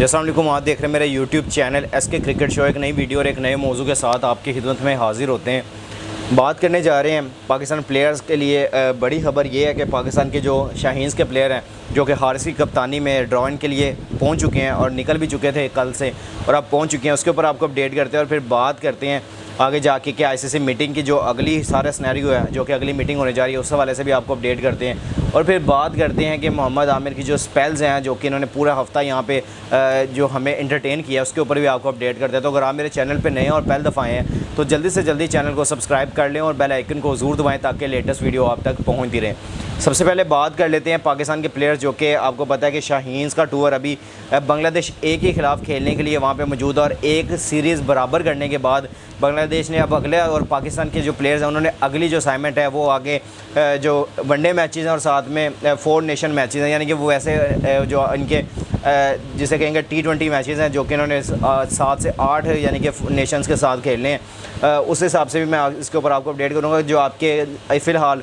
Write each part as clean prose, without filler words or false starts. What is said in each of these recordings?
अस्सलाम वालेकुम। आप देख रहे हैं मेरा YouTube channel SK cricket show. एक नई वीडियो और एक नए मौजू के साथ आपकी खिदमत में हाजिर होते हैं। बात करने जा रहे हैं पाकिस्तान प्लेयर्स के लिए। बड़ी खबर ये है कि पाकिस्तान के जो शाहीन्स के प्लेयर हैं जो कि हारिस की कप्तानी में ड्राइंग के लिए पहुंच चुके हैं और निकल भी चुके थे कल से, और अब पहुंच चुके हैं। उसके ऊपर आपको अपडेट करते हैं और फिर बात करते हैं आगे जाके कि ICC मीटिंग की जो अगली सारा सिनेरियो है, जो कि अगली मीटिंग होने जा रही है, उस हवाले से भी आपको अपडेट करते हैं। और फिर बात करते हैं कि मोहम्मद आमिर की जो स्पेल्स हैं, जो कि इन्होंने पूरा हफ्ता यहाँ पे जो हमें एंटरटेन किया, उसके ऊपर भी आपको अपडेट करते हैं। तो अगर आप मेरे चैनल पे नए और पहले दफ़ा आए हैं तो जल्दी से जल्दी चैनल को सब्सक्राइब कर लें और बेल आइकन को ज़रूर दबाएँ ताकि लेटेस्ट वीडियो आप तक पहुँचती रहे। सबसे पहले बात कर लेते हैं पाकिस्तान के प्लेयर्स, जो कि आपको पता है कि शाहीन्स का टूर अभी बांग्लादेश ए के ख़िलाफ़ खेलने के लिए वहाँ पे मौजूद है। और एक सीरीज़ बराबर करने के बाद बांग्लादेश ने अब अगले, और पाकिस्तान के जो प्लेयर्स हैं उन्होंने अगली जो असाइनमेंट है वो आगे जो वनडे मैचेस हैं और साथ में 4 नेशन मैचेस हैं, यानी कि वो ऐसे जो इनके जिसे कहेंगे T20 मैचेस हैं, जो कि इन्होंने 7 से 8 यानी कि नेशंस के साथ खेलने हैं। उस हिसाब से भी मैं इसके ऊपर आपको अपडेट करूँगा। जो आपके फ़िलहाल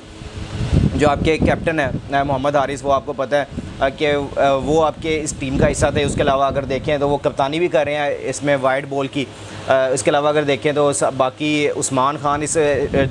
जो आपके कैप्टन है मोहम्मद हारिस, वो आपको पता है कि वो आपके इस टीम का हिस्सा थे। उसके अलावा अगर देखें तो वो कप्तानी भी कर रहे हैं इसमें वाइट बॉल की। इसके अलावा अगर देखें तो बाकी उस्मान खान इस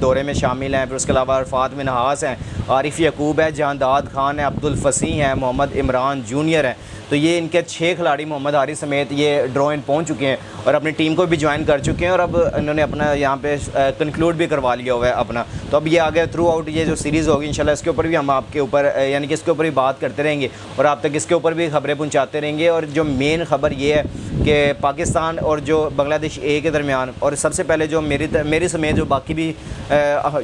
दौरे में शामिल हैं। फिर उसके अलावा अरफात मिनहास हैं, आरिफ यकूब है, जहांदाद खान है, अब्दुल फसीह हैं, मोहम्मद इमरान जूनियर हैं। तो ये इनके 6 खिलाड़ी मोहम्मद हारिस समेत ये ड्रॉ इन पहुँच चुके हैं और अपनी टीम को भी ज्वाइन कर चुके हैं। और अब इन्होंने अपना यहाँ पे कंक्लूड भी करवा लिया हुआ है अपना। तो अब ये आगे थ्रू आउट ये जो सीरीज़ होगी इंशाल्लाह, इसके ऊपर भी हम आपके ऊपर यानी कि इसके ऊपर भी बात करते रहेंगे और आप तक इसके ऊपर भी खबरें पहुँचाते रहेंगे। और जो मेन खबर ये है कि पाकिस्तान और जो बांग्लादेश ए के दरमियान, और सबसे पहले जो मेरी समेत जो बाकी भी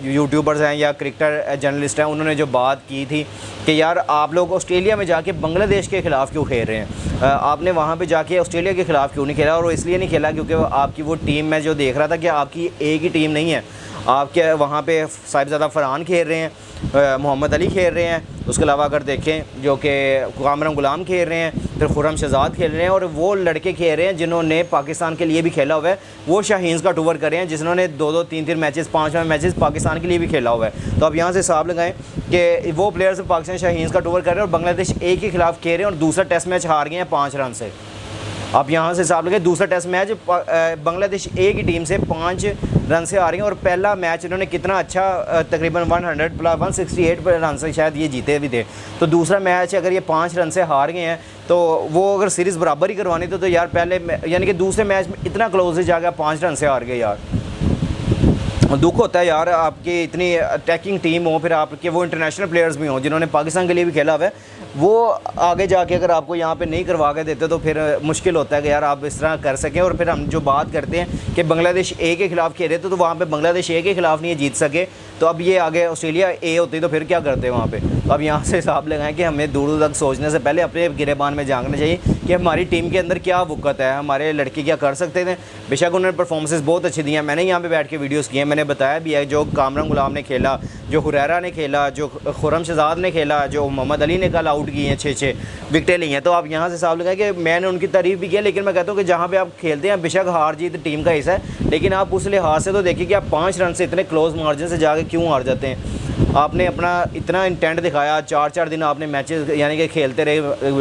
यूट्यूबर्स हैं या क्रिकेटर जर्नलिस्ट हैं, उन्होंने जो बात की थी कि यार आप लोग ऑस्ट्रेलिया में जाके बांग्लादेश के ख़िलाफ़ क्यों खेल रहे हैं, आपने वहाँ पे जाके ऑस्ट्रेलिया के ख़िलाफ़ क्यों नहीं खेला। और इसलिए नहीं खेला क्योंकि आपकी वो टीम में जो देख रहा था कि आपकी एक ही टीम नहीं है, आपके वहाँ पे साहिबजादा फरहान खेल रहे हैं, मोहम्मद अली खेल रहे हैं। उसके अलावा अगर देखें जो कि कामरान गुलाम खेल रहे हैं, फिर खुर्रम शहजाद खेल रहे हैं, और वो लड़के खेल रहे हैं जिन्होंने पाकिस्तान के लिए भी खेला हुआ है। वो शाहीन्स का टूर कर रहे हैं जिन्होंने 2-2, 3-3 मैचेस, 5 मैचेस पाकिस्तान के लिए भी खेला हुआ है। तो अब यहाँ से हिसाब लगाएं कि वो प्लेयर्स पाकिस्तान शाहीन्स का टूर कर रहे हैं और बांग्लादेश ए के खिलाफ़ खेल रहे हैं और दूसरा टेस्ट मैच हार गए हैं 5 रन से। आप यहाँ से हिसाब लगे, दूसरा टेस्ट मैच बांग्लादेश ए की टीम से 5 रन से आ रही हैं। और पहला मैच इन्होंने कितना अच्छा तकरीबन 168 रन से शायद ये जीते भी थे। तो दूसरा मैच अगर ये 5 रन से हार गए हैं तो वो अगर सीरीज़ बराबर ही करवानी तो यार पहले यानी कि दूसरे मैच में इतना क्लोज ही जाकर 5 रन से हार गए। यार दुख होता है यार, आपकी इतनी अटैकिंग टीम हो, फिर आपके वो इंटरनेशनल प्लेयर्स भी हों जिन्होंने पाकिस्तान के लिए भी खेला हुआ है, वो आगे जाके अगर आपको यहाँ पे नहीं करवा के देते तो फिर मुश्किल होता है कि यार आप इस तरह कर सकें। और फिर हम जो बात करते हैं कि बांग्लादेश ए के ख़िलाफ़ खेले तो वहाँ पे बांग्लादेश ए के ख़िलाफ़ नहीं जीत सके, तो अब ये आगे ऑस्ट्रेलिया ए होती तो फिर क्या करते हैं वहाँ पे। तो अब यहाँ से हिसाब लगाएं कि हमें दूर दूर तक सोचने से पहले अपने गिरेबान में झांकना चाहिए कि हमारी टीम के अंदर क्या वक़्त है, हमारे लड़के क्या कर सकते थे। बेशक उन्होंने परफॉर्मेंसेस बहुत अच्छी दी हैं, मैंने यहाँ पे बैठ के वीडियोस किए हैं, मैंने बताया भी है। जो कामरान गुलाम ने खेला, जो हुरैरा ने खेला, जो खुर्रम शहजाद ने खेला, जो मोहम्मद अली ने कल आउट किए हैं, 6-6 विकेटें ली हैं। तो आप यहाँ से हिसाब लगाएं कि मैंने उनकी तारीफ़ भी किया, लेकिन मैं कहता हूँ कि जहाँ पे आप खेलते हैं बेशक हार जीत टीम का हिस्सा है, लेकिन आप उस लिहाज से तो देखिए कि आप 5 रन से इतने क्लोज मार्जिन से जाके क्यों हार जाते हैं। आपने अपना इतना इंटेंट दिखाया, 4-4 दिन आपने मैचेस यानी कि खेलते रहे,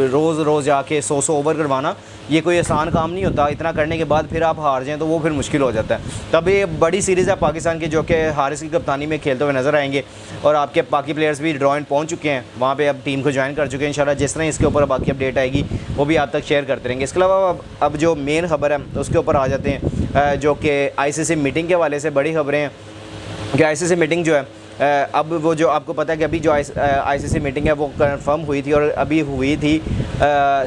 रोज़ जाके 100 ओवर करवाना ये कोई आसान काम नहीं होता। इतना करने के बाद फिर आप हार जाएं तो वो फिर मुश्किल हो जाता है। तब ये बड़ी सीरीज़ है पाकिस्तान की, जो कि हारिस की कप्तानी में खेलते हुए नज़र आएंगे और आपके बाकी प्लेयर्स भी ड्रॉ इन पहुँच चुके हैं, वहाँ पे अब टीम को ज्वाइन कर चुके हैं। इंशाल्लाह जिस तरह इसके ऊपर बाकी अपडेट आएगी वो भी आप तक शेयर करते रहेंगे। इसके अलावा अब जो मेन खबर है उसके ऊपर आ जाते हैं, जो कि ICC मीटिंग के हवाले से बड़ी खबरें हैं कि ICC मीटिंग जो है अब वो जो आपको पता है कि अभी जो ICC मीटिंग है वो कंफर्म हुई थी और अभी हुई थी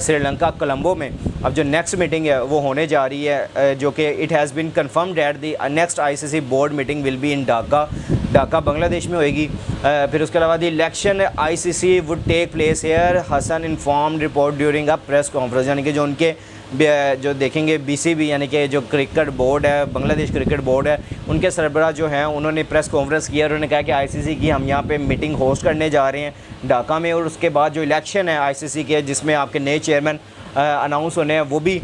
श्रीलंका कोलंबो में। अब जो नेक्स्ट मीटिंग है वो होने जा रही है, जो कि it has been confirmed that the next ICC board meeting will be in Dhaka Bangladesh में होएगी। फिर उसके अलावा the election ICC would take place here, Hasan informed report during a press conference. यानी कि जो उनके जो देखेंगे BCB यानी कि जो क्रिकेट बोर्ड है, बांग्लादेश क्रिकेट बोर्ड है, उनके सरबराह जो हैं उन्होंने प्रेस कॉन्फ्रेंस किया और उन्होंने कहा कि ICC की हम यहाँ पे मीटिंग होस्ट करने जा रहे हैं ढाका में। और उसके बाद जो इलेक्शन है ICC के, जिसमें आपके नए चेयरमैन अनाउंस होने हैं, वो भी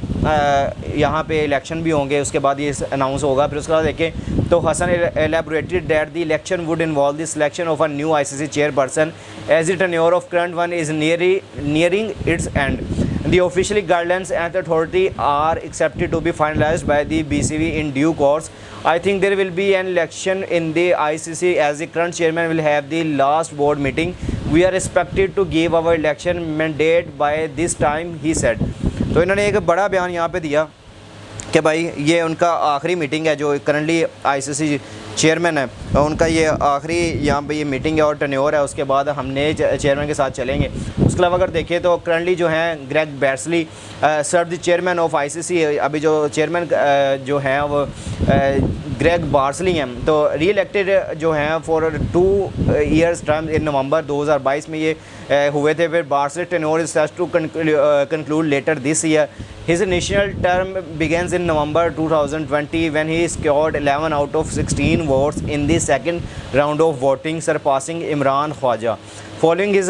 यहाँ पे इलेक्शन भी होंगे, उसके बाद ये अनाउंस होगा। फिर उसके बाद देखें तो Hasan elaborated that the election would involve the selection of a new ICC chairperson as the tenure of current one is nearing its end. The official guidelines and authority are expected to be finalized by the BCB in due course. I think there will be an election in the ICC as the current chairman will have the last board meeting. We are expected to give our election mandate by this time, he said. तो इन्होंने एक बड़ा बयान यहाँ पे दिया कि भाई ये उनका आखिरी मीटिंग है, जो करंटली आईसीसी चेयरमैन है उनका ये आखिरी यहाँ पे ये मीटिंग है और टर्नओवर है, उसके बाद हम नए चेयरमैन के साथ चलेंगे। उसके अलावा अगर देखें तो करंटली जो हैं Greg Barclay serve the chairman of ICC, अभी जो चेयरमैन जो हैं वो ग्रेग बार्सली हैं, तो री इलेक्टेड जो हैं for 2 years term in November 2022 में ये हुए थे। फिर Barclay tenure is set to conclude later this year. His initial term begins in November 2020 when he scored 11 out of 16 votes in the second round of voting, surpassing Imran Khwaja. Following his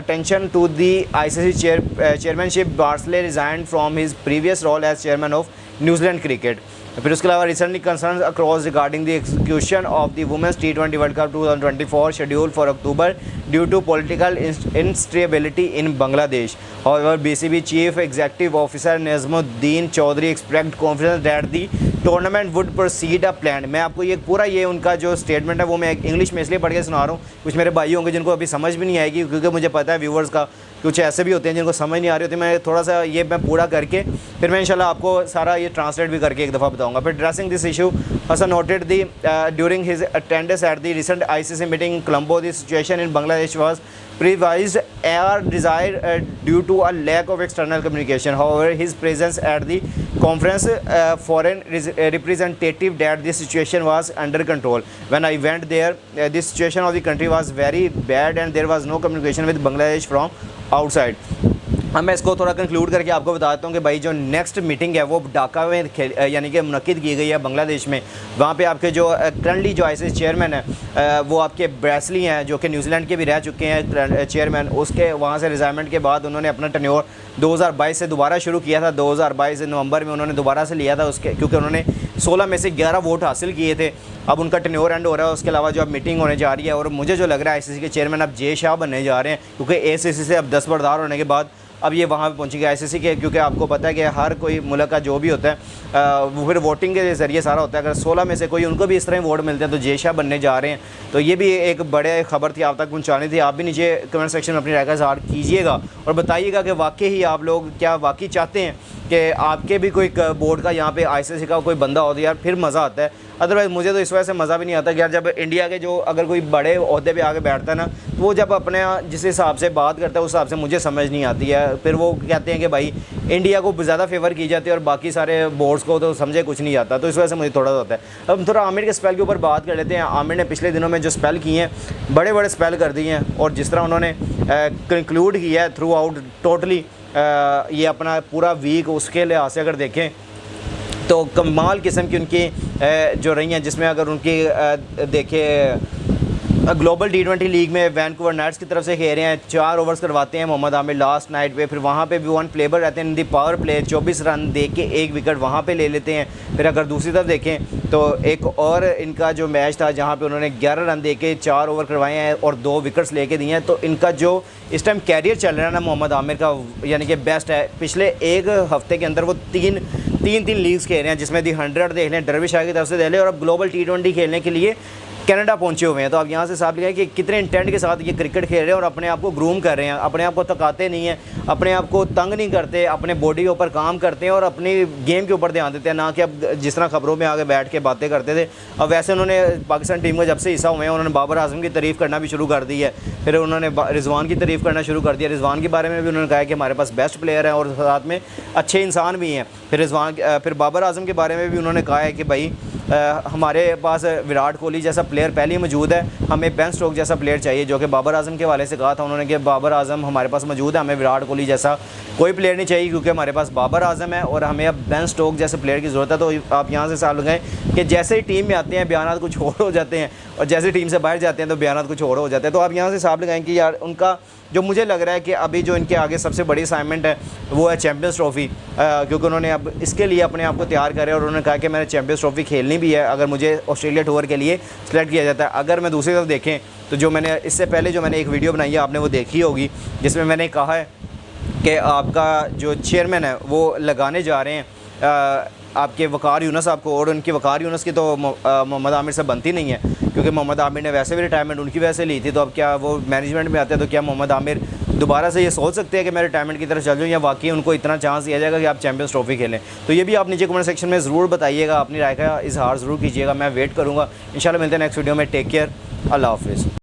attention to the ICC chairmanship, Barsley resigned from his previous role as chairman of New Zealand Cricket. फिर उसके अलावा recently concerns across regarding the execution of the women's T20 world cup 2024 schedule for October due to political instability in Bangladesh. However BCB chief executive officer Nazmuddin Chowdhury expressed confidence that the tournament would proceed a plan. मैं आपको ये पूरा ये उनका जो statement है वो मैं इंग्लिश में इसलिए पढ़ के सुना रहा हूँ, कुछ मेरे भाई होंगे जिनको अभी समझ भी नहीं आएगी, क्योंकि मुझे पता है व्यूवर्स का कुछ ऐसे भी होते हैं जिनको समझ नहीं आ रही होती। मैं थोड़ा सा ये मैं पूरा करके फिर मैं इंशाल्लाह आपको सारा ये ट्रांसलेट भी करके एक दफ़ा बताऊंगा। फिर addressing this issue Hasan noted the during his attendance at the recent ICC meeting Colombo the situation in Bangladesh was prevised or desired due to a lack of external communication. However, his presence at the conference foreign representative that the situation was under control. When I went there, the situation of the country was very bad and there was no communication with Bangladesh from outside. अब मैं इसको थोड़ा conclude करके आपको बताता हूँ कि भाई जो नेक्स्ट मीटिंग है वो ढाका में यानी कि मुनक्किद की गई है बांग्लादेश में। वहाँ पे आपके जो करंटली जो ICC चेयरमैन है वो आपके ब्रेसली हैं, जो कि न्यूजीलैंड के भी रह चुके हैं चेयरमैन। उसके वहाँ से रिज़ाइनमेंट के बाद उन्होंने अपना टेन्योर 2022 से दोबारा शुरू किया था। 2022 नवंबर में उन्होंने दोबारा से लिया था उसके, क्योंकि उन्होंने 16 में से 11 वोट हासिल किए थे। अब उनका टेन्योर एंड हो रहा है। उसके अलावा जो अब मीटिंग होने जा रही है और मुझे जो लग रहा है ICC के चेयरमैन अब जे शाह बनने जा रहे हैं, क्योंकि ACC से अब दस्तबरदार होने के बाद अब ये वहाँ पे पहुँचेंगे ICC के, क्योंकि आपको पता है कि हर कोई मुल्क का जो भी होता है वो फिर वोटिंग के ज़रिए सारा होता है। अगर 16 में से कोई उनको भी इस तरह वोट मिलते हैं तो जे शाह बनने जा रहे हैं। तो ये भी एक बड़े खबर थी, आप तक पहुँचानी थी। आप भी नीचे कमेंट सेक्शन में अपनी राय का इज़हार कीजिएगा और बताइएगा कि वाकई ही आप लोग क्या वाकई चाहते हैं कि आपके भी कोई बोर्ड का यहाँ पे ICC का कोई बंदा हो तो यार फिर मज़ा आता है। अदरवाइज़ मुझे तो इस वजह से मज़ा भी नहीं आता कि यार जब इंडिया के जो अगर कोई बड़े ओहदे पे आके बैठता है ना, तो वो जब अपने जिस हिसाब से बात करता है उस हिसाब से मुझे समझ नहीं आती है। फिर वो कहते हैं कि भाई इंडिया को ज़्यादा फेवर की जाती है और बाकी सारे बोर्ड्स को तो समझे कुछ नहीं आता। तो इस वजह से मुझे थोड़ा सा होता है। अब हम थोड़ा आमिर के स्पेल के ऊपर बात कर लेते हैं। आमिर ने पिछले दिनों में जो स्पेल किए हैं बड़े बड़े स्पेल कर दिए हैं, और जिस तरह उन्होंने कंक्लूड किया है थ्रू आउट टोटली ये अपना पूरा वीक, उसके लिहाज से अगर देखें तो कमाल किस्म की उनकी जो रही हैं, जिसमें अगर उनकी देखें ग्लोबल T20 लीग में वैनकूवर नाइट्स की तरफ से खेल रहे हैं, 4 ओवर्स करवाते हैं मोहम्मद आमिर लास्ट नाइट पे। फिर वहाँ पे भी 1 प्लेबर रहते हैं इन दी पावर प्ले, 24 रन दे के 1 विकेट वहाँ पे ले लेते हैं। फिर अगर दूसरी तरफ देखें तो एक और इनका जो मैच था जहाँ पे उन्होंने 11 रन दे के 4 ओवर करवाए हैं और 2 विकेट्स लेके दिए हैं। तो इनका जो इस टाइम कैरियर चल रहा है ना मोहम्मद आमिर का, यानी कि बेस्ट है। पिछले एक हफ्ते के अंदर वो तीन लीग्स खेल रहे हैं, जिसमें दी 100 देख लें, डरविशाह की तरफ से देख लें, और अब ग्लोबल T20 खेलने के लिए कनाडा पहुंचे हुए हैं। तो आप यहाँ से साफ लिखा है कि कितने इंटेंट के साथ ये क्रिकेट खेल रहे हैं और अपने आप को ग्रूम कर रहे हैं, अपने आप को थकाते नहीं हैं, अपने आप को तंग नहीं करते, अपने बॉडी के ऊपर काम करते हैं और अपनी गेम के ऊपर ध्यान देते हैं। ना कि अब जिस तरह खबरों में आगे बैठ के बातें करते थे, अब वैसे उन्होंने पाकिस्तान टीम का जब से हिस्सा हुए हैं उन्होंने बाबर आजम की तारीफ़ करना भी शुरू कर दी है। फिर उन्होंने रिजवान की तारीफ़ करना शुरू कर दिया। रिजवान के बारे में भी उन्होंने कहा है कि हमारे पास बेस्ट प्लेयर हैं और साथ में अच्छे इंसान भी हैं। फिर बाबर आजम के बारे में भी उन्होंने कहा है कि भाई हमारे पास विराट कोहली जैसा प्लेयर पहले ही मौजूद है, हमें बेन स्टोक जैसा प्लेयर चाहिए, जो कि बाबर आजम के हवाले से कहा था उन्होंने कि बाबर आजम हमारे पास मौजूद है, हमें विराट कोहली जैसा कोई प्लेयर नहीं चाहिए, क्योंकि हमारे पास बाबर आजम है और हमें अब बेन स्टोक जैसे प्लेयर की ज़रूरत है। तो आप यहाँ से साल लगाएं कि जैसे ही टीम में आते हैं बयान कुछ और हो जाते हैं और जैसे टीम से बाहर जाते हैं तो बयान कुछ और हो जाते हैं। तो आप यहाँ से साफ लगाएं कि यार उनका जो मुझे लग रहा है कि अभी जो इनके आगे सबसे बड़ी असाइनमेंट है वो है चैम्पियंस ट्रॉफ़ी, क्योंकि उन्होंने अब इसके लिए अपने आप को तैयार करे और उन्होंने कहा कि मैंने चैम्पियंस ट्रॉफ़ी खेलनी भी है अगर मुझे ऑस्ट्रेलिया टूर के लिए सेलेक्ट किया जाता है। अगर मैं दूसरी तरफ देखें तो जो मैंने इससे पहले जो मैंने एक वीडियो बनाई है आपने वो देखी होगी, जिसमें मैंने कहा है कि आपका जो चेयरमैन है वो लगाने जा रहे हैं आपके वकार यूनुस आपको, और उनकी वकार यूनुस की तो मोहम्मद आमिर से बनती नहीं है, क्योंकि मोहम्मद आमिर ने वैसे भी रिटायरमेंट उनकी वजह से ली थी। तो अब क्या वो मैनेजमेंट में आते हैं तो क्या मोहम्मद आमिर दोबारा से ये सोच सकते हैं कि मैं रिटायरमेंट की तरफ चल जाऊँ, या वाकई उनको इतना चांस दिया जाएगा कि आप चैम्पियंस ट्रॉफी खेलें? तो ये भी आप नीचे कमेंट सेक्शन में ज़रूर बताइएगा, अपनी राय का इजहार ज़रूर कीजिएगा, मैं वेट करूँगा। इंशाल्लाह मिलते हैं नेक्स्ट वीडियो में। टेक केयर, अल्लाह हाफ़िज़।